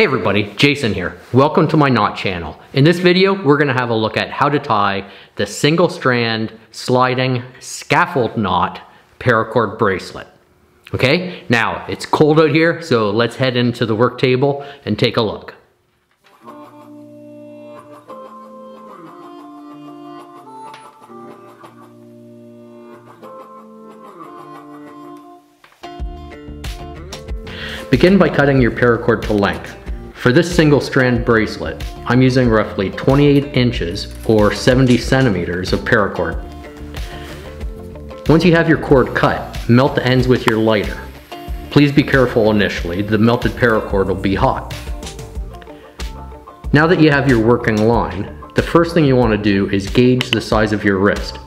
Hey everybody, Jason here. Welcome to my knot channel. In this video, we're gonna have a look at how to tie the single strand sliding scaffold knot paracord bracelet. Okay, now it's cold out here, so let's head into the work table and take a look. Begin by cutting your paracord to length. For this single strand bracelet, I'm using roughly 28 inches or 70 centimeters of paracord. Once you have your cord cut, melt the ends with your lighter. Please be careful initially, the melted paracord will be hot. Now that you have your working line, the first thing you want to do is gauge the size of your wrist.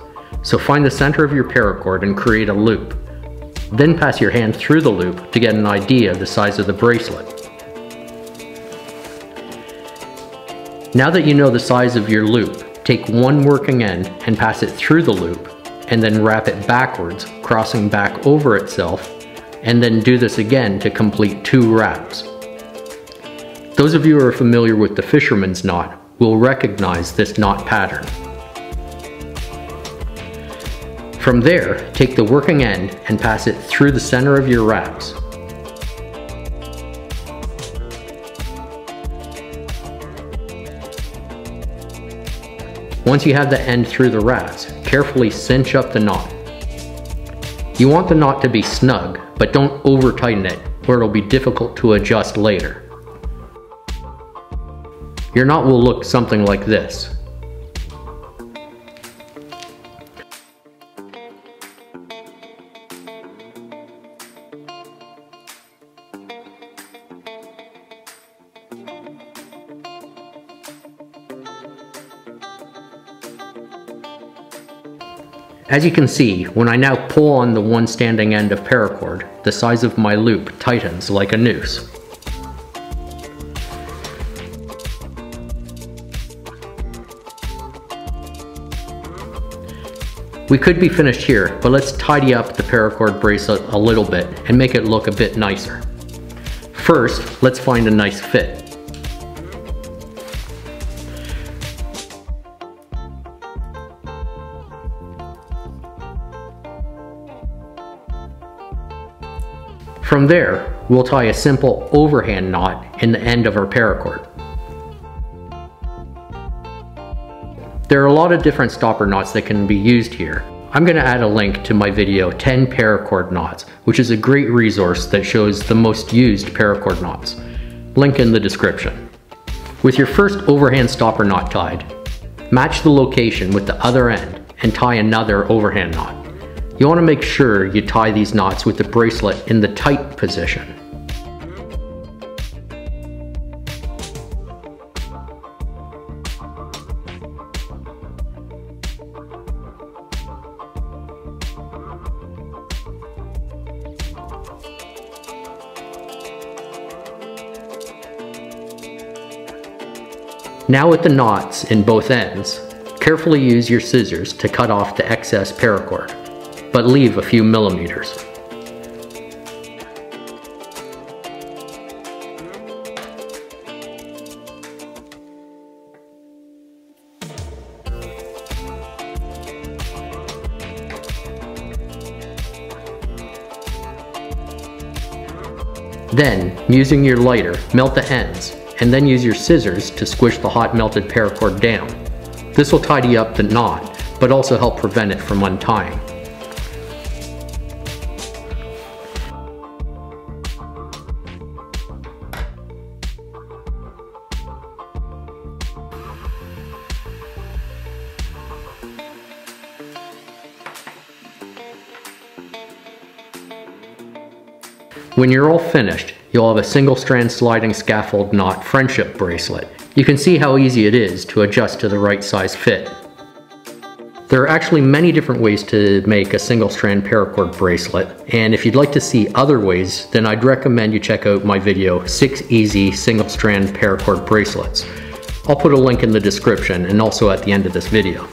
So find the center of your paracord and create a loop. Then pass your hand through the loop to get an idea of the size of the bracelet. Now that you know the size of your loop, take one working end and pass it through the loop, and then wrap it backwards, crossing back over itself, and then do this again to complete 2 wraps. Those of you who are familiar with the fisherman's knot will recognize this knot pattern. From there, take the working end and pass it through the center of your wraps. Once you have the end through the wraps, carefully cinch up the knot. You want the knot to be snug, but don't over tighten it or it'll be difficult to adjust later. Your knot will look something like this. As you can see, when I now pull on the one standing end of paracord, the size of my loop tightens like a noose. We could be finished here, but let's tidy up the paracord bracelet a little bit and make it look a bit nicer. First, let's find a nice fit. From there, we'll tie a simple overhand knot in the end of our paracord. There are a lot of different stopper knots that can be used here. I'm going to add a link to my video 10 paracord knots, which is a great resource that shows the most used paracord knots. Link in the description. With your first overhand stopper knot tied, match the location with the other end and tie another overhand knot. You want to make sure you tie these knots with the bracelet in the tight position. Now with the knots in both ends, carefully use your scissors to cut off the excess paracord, but leave a few millimeters. Then, using your lighter, melt the ends, and then use your scissors to squish the hot melted paracord down. This will tidy up the knot, but also help prevent it from untying. When you're all finished, you'll have a single strand sliding scaffold knot friendship bracelet. You can see how easy it is to adjust to the right size fit. There are actually many different ways to make a single strand paracord bracelet, and if you'd like to see other ways, then I'd recommend you check out my video 6 easy single strand paracord bracelets. I'll put a link in the description and also at the end of this video.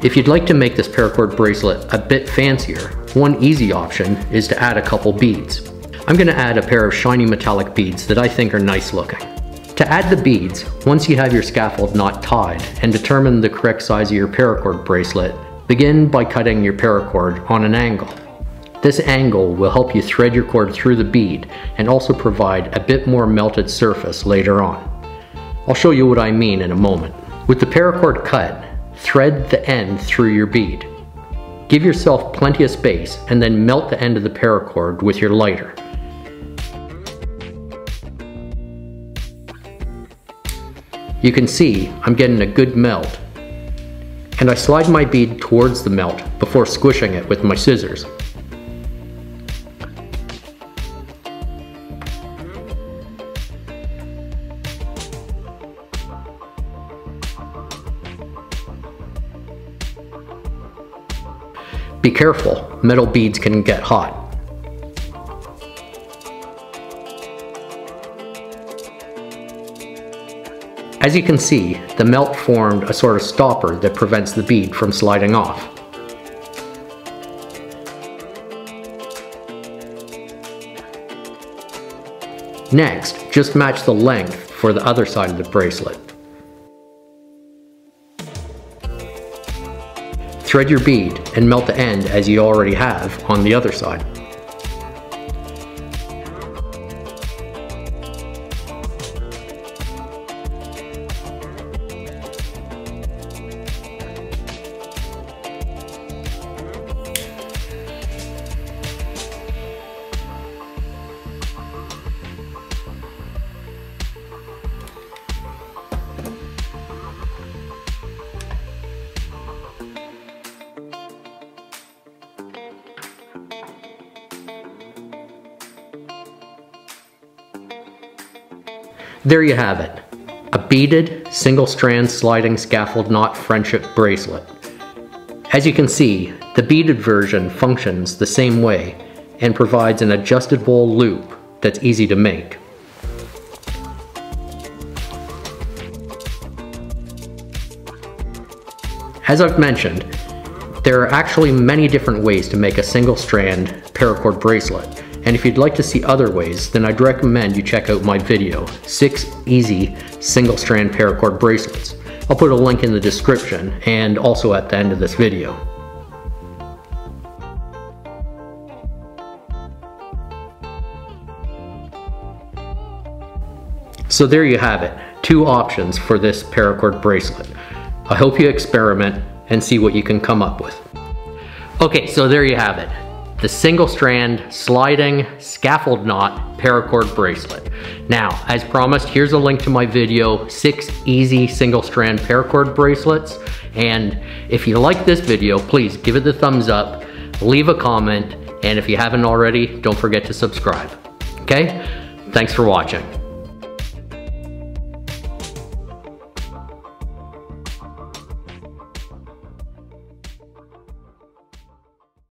If you'd like to make this paracord bracelet a bit fancier, one easy option is to add a couple beads. I'm going to add a pair of shiny metallic beads that I think are nice looking. To add the beads, once you have your scaffold knot tied and determine the correct size of your paracord bracelet, begin by cutting your paracord on an angle. This angle will help you thread your cord through the bead and also provide a bit more melted surface later on. I'll show you what I mean in a moment. With the paracord cut, thread the end through your bead. Give yourself plenty of space and then melt the end of the paracord with your lighter. You can see I'm getting a good melt, and I slide my bead towards the melt before squishing it with my scissors. Be careful, metal beads can get hot. As you can see, the melt formed a sort of stopper that prevents the bead from sliding off. Next, just match the length for the other side of the bracelet. Thread your bead and melt the end as you already have on the other side. There you have it, a beaded single strand sliding scaffold knot friendship bracelet. As you can see, the beaded version functions the same way and provides an adjustable loop that's easy to make. As I've mentioned, there are actually many different ways to make a single strand paracord bracelet. And if you'd like to see other ways, then I'd recommend you check out my video, 6 easy single strand paracord bracelets. I'll put a link in the description and also at the end of this video. So there you have it, 2 options for this paracord bracelet. I hope you experiment and see what you can come up with. Okay, so there you have it. The single strand sliding scaffold knot paracord bracelet. Now, as promised, here's a link to my video, 6 easy single strand paracord bracelets. And if you like this video, please give it the thumbs up, leave a comment, and if you haven't already, don't forget to subscribe. Okay? Thanks for watching.